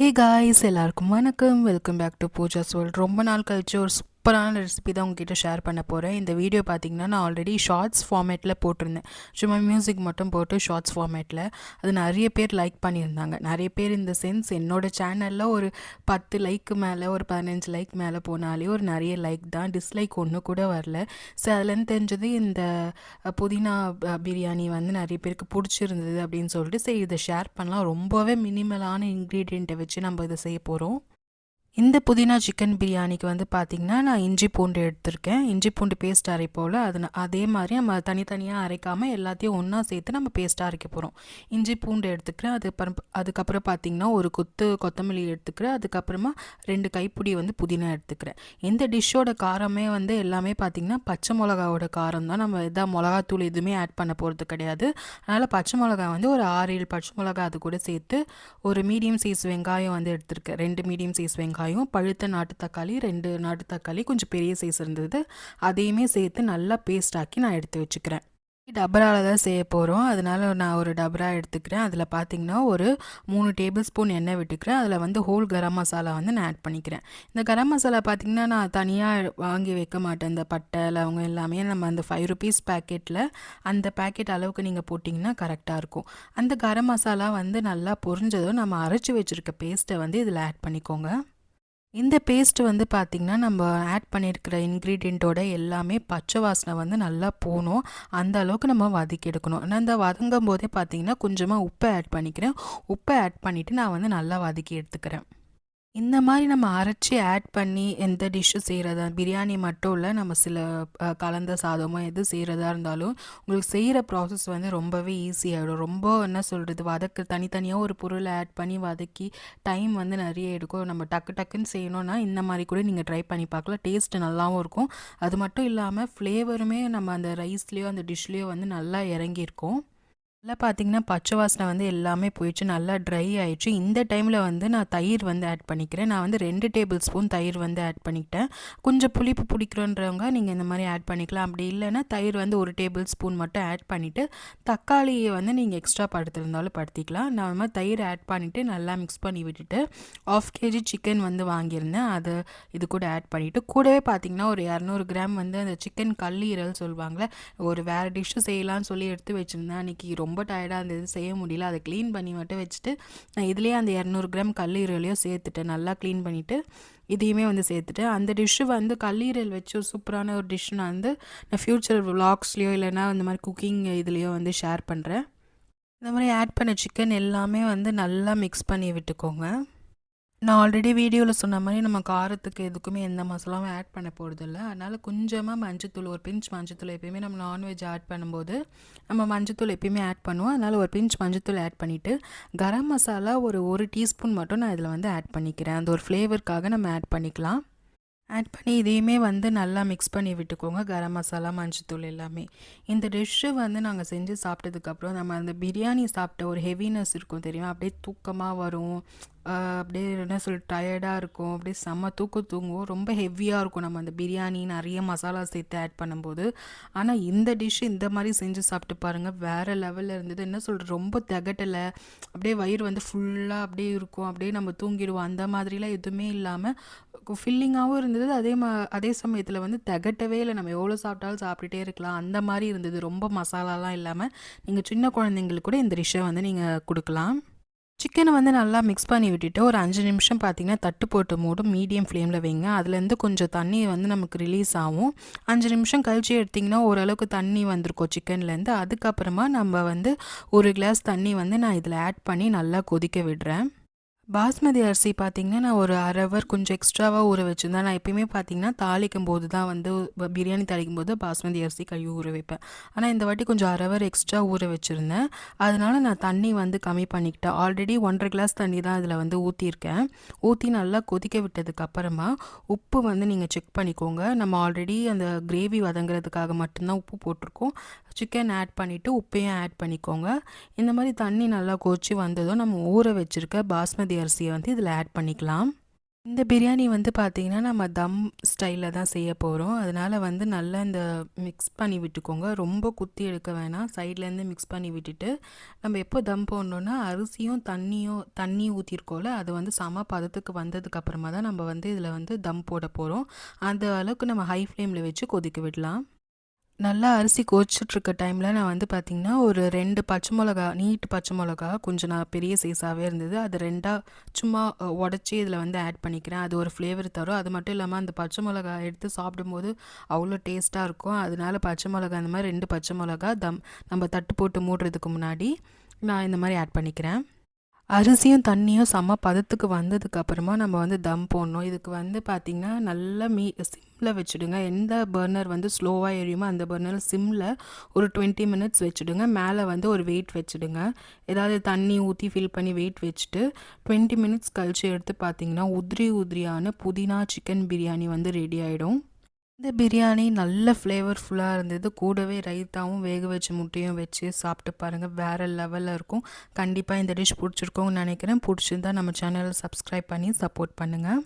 ஹே guys, எல்லாருக்கும் வணக்கம். Welcome back to Pooja's world. ரொம்ப நாள் கழிச்சு ஒரு சூப்பரான ரெசிபி தான் உங்ககிட்ட ஷேர் பண்ண போகிறேன். இந்த வீடியோ பார்த்தீங்கன்னா நான் ஆல்ரெடி ஷார்ட்ஸ் ஃபார்மேட்டில் போட்டிருந்தேன். சும்மா மியூசிக் மட்டும் போட்டு ஷார்ட்ஸ் ஃபார்மேட்டில் அது நிறைய பேர் லைக் பண்ணியிருந்தாங்க. நிறைய பேர் இந்த சென்ஸ் என்னோடய சேனலில் ஒரு 10 லைக்கு மேலே, ஒரு 15 லைக் மேலே போனாலே ஒரு நிறைய லைக் தான், டிஸ்லைக் ஒன்று கூட வரல. ஸோ அதுலேருந்து தெரிஞ்சது இந்த புதினா பிரியாணி வந்து நிறைய பேருக்கு பிடிச்சிருந்தது அப்படின்னு சொல்லிட்டு சரி இதை ஷேர் பண்ணலாம். ரொம்பவே மினிமலான இன்க்ரீடியண்ட்டை வச்சு நம்ம இதை செய்ய போகிறோம். இந்த புதினா சிக்கன் பிரியாணிக்கு வந்து பார்த்திங்கன்னா நான் இஞ்சி பூண்டு எடுத்திருக்கேன். இஞ்சி பூண்டு பேஸ்ட் அரைப்போல் அதே மாதிரி நம்ம தனித்தனியாக அரைக்காமல் எல்லாத்தையும் ஒன்றா சேர்த்து நம்ம பேஸ்ட்டாக அரைக்க போகிறோம். இஞ்சி பூண்டு எடுத்துக்கிறேன். அதுக்கப்புறம் பார்த்திங்கன்னா ஒரு கொத்தமல்லி எடுத்துக்கிறேன். அதுக்கப்புறமா 2 கைப்பிடி வந்து புதினா எடுத்துக்கிறேன். இந்த டிஷ்ஷோட காரமே வந்து எல்லாமே பார்த்திங்கன்னா பச்சை மிளகாவோட காரம் தான். நம்ம எதாவது மிளகாத்தூள் எதுவுமே ஆட் பண்ண போகிறது கிடையாது. அதனால் பச்சை மிளகா வந்து ஒரு 6-7 பச்சை மிளகா அது கூட சேர்த்து ஒரு மீடியம் சைஸ் வெங்காயம் வந்து எடுத்துருக்கேன். 2 மீடியம் சைஸ் வெங்காயம், பழுத்த நாட்டு தக்காளி 2 நாட்டு தக்காளி கொஞ்சம் பெரிய சைஸ் இருந்தது, அதையுமே சேர்த்து நல்லா பேஸ்ட் ஆக்கி நான் எடுத்து வச்சுக்கிறேன். டபராவில் தான் செய்ய போகிறோம். அதனால் நான் ஒரு டபரா எடுத்துக்கிறேன். அதில் பார்த்திங்கன்னா ஒரு 3 டேபிள் ஸ்பூன் எண்ணெய் விட்டுக்கிறேன். அதில் வந்து ஹோல் கரம் மசாலா வந்து நான் ஆட் பண்ணிக்கிறேன். இந்த கரம் மசாலா பார்த்திங்கன்னா நான் தனியாக வாங்கி வைக்க மாட்டேன். இந்த பட்டை லவங்கம் எல்லாமே நம்ம அந்த 5 ருபீஸ் பேக்கெட்டில் அந்த பேக்கெட் அளவுக்கு நீங்கள் போட்டிங்கன்னா கரெக்டாக இருக்கும். அந்த கரம் மசாலா வந்து நல்லா பொரிஞ்சதும் நம்ம அரைச்சி வச்சுருக்க பேஸ்ட்டை வந்து இதில் ஆட் பண்ணிக்கோங்க. இந்த பேஸ்ட் வந்து பார்த்திங்கன்னா நம்ம ஆட் பண்ணியிருக்கிற இன்க்ரீடியண்ட்டோட எல்லாமே பச்சை வாசனை வந்து நல்லா போகணும். அந்த அளவுக்கு நம்ம வதக்கி எடுக்கணும். நான் இந்த வதங்கும் போதே பார்த்திங்கன்னா கொஞ்சமாக உப்பை ஆட் பண்ணிக்கிறேன். உப்பை ஆட் பண்ணிவிட்டு நான் வந்து நல்லா வதக்கி எடுத்துக்கிறேன். இந்த மாதிரி நம்ம அரைச்சி ஆட் பண்ணி எந்த டிஷ்ஷு செய்கிறதா, பிரியாணி மட்டும் இல்லை, நம்ம சில கலந்த சாதமோ எது செய்கிறதா இருந்தாலும் உங்களுக்கு செய்கிற ப்ராசஸ் வந்து ரொம்பவே ஈஸியாகிடும். ரொம்ப என்ன சொல்கிறது, தனித்தனியாக ஒரு பொருளை ஆட் பண்ணி வதக்கி டைம் வந்து நிறைய எடுக்கும். நம்ம டக்கு டக்குன்னு செய்யணுன்னா இந்த மாதிரி கூட நீங்கள் ட்ரை பண்ணி பார்க்கலாம். டேஸ்ட்டு நல்லாவும் இருக்கும். அது மட்டும் இல்லாமல் ஃப்ளேவருமே நம்ம அந்த ரைஸ்லேயோ அந்த டிஷ்லேயோ வந்து நல்லா இறங்கியிருக்கும். நல்லா பார்த்திங்கன்னா பச்சை வாசனை வந்து எல்லாமே போயிடுச்சு, நல்லா ட்ரை ஆயிடுச்சு. இந்த டைமில் வந்து நான் தயிர் வந்து ஆட் பண்ணிக்கிறேன். நான் வந்து 2 டேபிள் ஸ்பூன் தயிர் வந்து ஆட் பண்ணிக்கிட்டேன். கொஞ்சம் புளிப்பு பிடிக்கிறோன்றவங்க நீங்கள் இந்த மாதிரி ஆட் பண்ணிக்கலாம். அப்படி இல்லைன்னா தயிர் வந்து 1 டேபிள் ஸ்பூன் மட்டும் ஆட் பண்ணிவிட்டு தக்காளியை வந்து நீங்கள் எக்ஸ்ட்ரா படுத்திருந்தாலும் படுத்திக்கலாம். நான் மாதிரி தயிர் ஆட் பண்ணிவிட்டு நல்லா மிக்ஸ் பண்ணி விட்டுட்டு 1/2 kg சிக்கன் வந்து வாங்கியிருந்தேன். அதை இது கூட ஆட் பண்ணிவிட்டு கூடவே பார்த்திங்கன்னா ஒரு 200 கிராம் வந்து அந்த சிக்கன் கல்லீரல் சொல்லுவாங்களே, ஒரு வேறு டிஷ்ஷு செய்யலான்னு சொல்லி எடுத்து வச்சுருந்தேன். அன்றைக்கி ரொம்ப டயர்டாக இருந்தது, செய்ய முடியல. அதை க்ளீன் பண்ணி மட்டும் வச்சுட்டு நான் இதுலேயே அந்த 200 கிராம் கல்லீரலையும் சேர்த்துட்டேன். நல்லா க்ளீன் பண்ணிவிட்டு இதையுமே வந்து சேர்த்துட்டேன். அந்த டிஷ்ஷு வந்து கல்லீரல் வச்சு சூப்பரான ஒரு டிஷ் நான் வந்து நான் ஃப்யூச்சர் விலாக்ஸ்லேயோ இல்லைனா இந்த மாதிரி குக்கிங் இதுலேயோ வந்து ஷேர் பண்ணுறேன். இந்த மாதிரி ஆட் பண்ண சிக்கன் எல்லாமே வந்து நல்லா மிக்ஸ் பண்ணி விட்டுக்கோங்க. நான் ஆல்ரெடி வீடியோவில் சொன்ன மாதிரி நம்ம காரத்துக்கு எதுக்குமே எந்த மசாலாவும் ஆட் பண்ண போகிறதில்ல. அதனால் கொஞ்சமாக மஞ்சத்தூள், ஒரு பிஞ்ச் மஞ்சத்தூள், எப்பயுமே நம்ம நான்வெஜ் ஆட் பண்ணும்போது நம்ம மஞ்சத்தூள் எப்பயுமே ஆட் பண்ணுவோம். அதனால் ஒரு பிஞ்ச் மஞ்சத்தூள் ஆட் பண்ணிவிட்டு கரம் மசாலா ஒரு டீஸ்பூன் மட்டும் நான் இதில் வந்து ஆட் பண்ணிக்கிறேன். அந்த ஒரு ஃப்ளேவருக்காக நம்ம ஆட் பண்ணிக்கலாம். ஆட் பண்ணி இதையுமே வந்து நல்லா மிக்ஸ் பண்ணி விட்டுக்கோங்க, கரம் மசாலா மஞ்சத்தூள் எல்லாமே. இந்த டிஷ்ஷு வந்து நாங்கள் செஞ்சு சாப்பிட்டதுக்கப்புறம் நம்ம அந்த பிரியாணி சாப்பிட்ட ஒரு ஹெவினஸ் இருக்கும் தெரியுமா, அப்படியே தூக்கமாக வரும், அப்படியே என்ன டயர்டாக இருக்கும், அப்படியே செம்ம தூங்குவோம். ரொம்ப ஹெவியாக இருக்கும் நம்ம அந்த பிரியாணி நிறைய மசாலா சேர்த்து ஆட் பண்ணும்போது. ஆனால் இந்த டிஷ்ஷு இந்த மாதிரி செஞ்சு சாப்பிட்டு பாருங்கள், வேறு லெவலில் இருந்தது. என்ன சொல்கிறது, ரொம்ப திகட்டலை, அப்படியே வயிறு வந்து ஃபுல்லாக அப்படியே இருக்கும், அப்படியே நம்ம தூங்கிடுவோம். அந்த மாதிரிலாம் எதுவுமே இல்லாமல் ஃபில்லிங்காகவும் இருந்தது. அதே சமயத்தில் வந்து திகட்டவே இல்லை, நம்ம எவ்வளோ சாப்பிட்டாலும் சாப்பிட்டுட்டே இருக்கலாம், அந்த மாதிரி இருந்தது. ரொம்ப மசாலாலாம் இல்லாமல் நீங்கள் சின்ன குழந்தைங்களுக்கு கூட இந்த டிஷ்ஷை வந்து நீங்கள் கொடுக்கலாம். சிக்கனை வந்து நல்லா மிக்ஸ் பண்ணி விட்டுட்டு ஒரு 5 நிமிஷம் பார்த்திங்கன்னா தட்டு போட்டு மூடும், மீடியம் ஃப்ளேமில் வைங்க. அதுலேருந்து கொஞ்சம் தண்ணி வந்து நமக்கு ரிலீஸ் ஆகும். 5 நிமிஷம் கழிச்சு எடுத்திங்கன்னா ஓரளவுக்கு தண்ணி வந்திருக்கும் சிக்கன்லேருந்து. அதுக்கப்புறமா நம்ம வந்து 1 கிளாஸ் தண்ணி வந்து நான் இதில் ஆட் பண்ணி நல்லா கொதிக்க விடுறேன். பாஸ்மதி அரிசி பார்த்திங்கன்னா நான் ஒரு 1/2 ஹவர் கொஞ்சம் எக்ஸ்ட்ராவாக ஊற வச்சுருந்தேன். நான் எப்பயுமே பார்த்திங்கன்னா தாளிக்கும் போது தான் வந்து பிரியாணி தாளிக்கும் போது பாஸ்மதி அரிசி கழுவி ஊற வைப்பேன். ஆனால் இந்த வாட்டி கொஞ்சம் 1/2 ஹவர் எக்ஸ்ட்ரா ஊற வச்சுருந்தேன். அதனால் நான் தண்ணி வந்து கம்மி பண்ணிக்கிட்டேன். ஆல்ரெடி 1.5 கிளாஸ் தண்ணி தான் இதில் வந்து ஊற்றிருக்கேன். ஊற்றி நல்லா கொதிக்க விட்டதுக்கப்புறமா உப்பு வந்து நீங்கள் செக் பண்ணிக்கோங்க. நம்ம ஆல்ரெடி அந்த கிரேவி வதங்குறதுக்காக மட்டும்தான் உப்பு போட்டிருக்கோம். சிக்கன் ஆட் பண்ணிவிட்டு உப்பையும் ஆட் பண்ணிக்கோங்க. இந்த மாதிரி தண்ணி நல்லா கொதிச்சு வந்ததும் நம்ம ஊற வச்சுருக்க பாஸ்மதி அரிசியை வந்து இதில் ஆட் பண்ணிக்கலாம். இந்த பிரியாணி வந்து பார்த்திங்கன்னா நம்ம தம் ஸ்டைலில் தான் செய்ய போகிறோம். அதனால் வந்து நல்லா இந்த மிக்ஸ் பண்ணி விட்டுக்கோங்க. ரொம்ப குத்தி எடுக்க வேணாம். சைட்லேருந்து மிக்ஸ் பண்ணி விட்டுட்டு நம்ம எப்போ தம் போடணுன்னா அரிசியும் தண்ணி ஊற்றிருக்கோம்ல அது வந்து சம பதத்துக்கு வந்ததுக்கு அப்புறமா தான் நம்ம வந்து இதில் வந்து தம் போட போகிறோம். அந்த அளவுக்கு நம்ம ஹை ஃப்ளேமில் வச்சு கொதிக்க விடலாம். நல்லா அரிசி கொதிச்சுட்ருக்க டைமில் நான் வந்து பார்த்திங்கன்னா ஒரு 2 பச்சை மிளகா நீட்டு பச்சை மிளகா கொஞ்சம் நான் பெரிய சைஸாகவே இருந்தது. அது 2ஆ சும்மா உடச்சி இதில் வந்து ஆட் பண்ணிக்கிறேன். அது ஒரு ஃப்ளேவர் தரும். அது மட்டும் இல்லாமல் அந்த பச்சை மிளகா எடுத்து சாப்பிடும்போது அவ்வளோ டேஸ்ட்டாக இருக்கும். அதனால பச்சை மிளகா அந்த மாதிரி 2 பச்சை மிளகா நம்ம தட்டு போட்டு மூடுறதுக்கு முன்னாடி நான் இந்த மாதிரி ஆட் பண்ணிக்கிறேன். அரிசியும் தண்ணியும் சம பதத்துக்கு வந்ததுக்கு அப்புறமா நம்ம வந்து தம் போடணும். இதுக்கு வந்து பார்த்திங்கன்னா நல்லா சிம்மில் வச்சுடுங்க. எந்த பர்னர் வந்து ஸ்லோவாக எரியுமோ அந்த பர்னர் சிம்மில் ஒரு 20 மினிட்ஸ் வச்சுடுங்க. மேலே வந்து ஒரு வெயிட் வச்சுடுங்க. ஏதாவது தண்ணி ஊற்றி ஃபில் பண்ணி வெயிட் வச்சுட்டு 20 மினிட்ஸ் கழிச்சு எடுத்து பார்த்திங்கன்னா உதிரியான புதினா சிக்கன் பிரியாணி வந்து ரெடி ஆகிடும். இந்த பிரியாணி நல்ல ஃப்ளேவர்ஃபுல்லாக இருந்தது. கூடவே ரைத்தாவும் வேக வச்ச முட்டையும் வச்சு சாப்பிட்டு பாருங்கள். வேறு லெவலில் இருக்கும். கண்டிப்பாக இந்த டிஷ் பிடிச்சிருக்கோன்னு நினைக்கிறேன். பிடிச்சிருந்தா நம்ம சேனலை சப்ஸ்கிரைப் பண்ணி சப்போர்ட் பண்ணுங்கள்.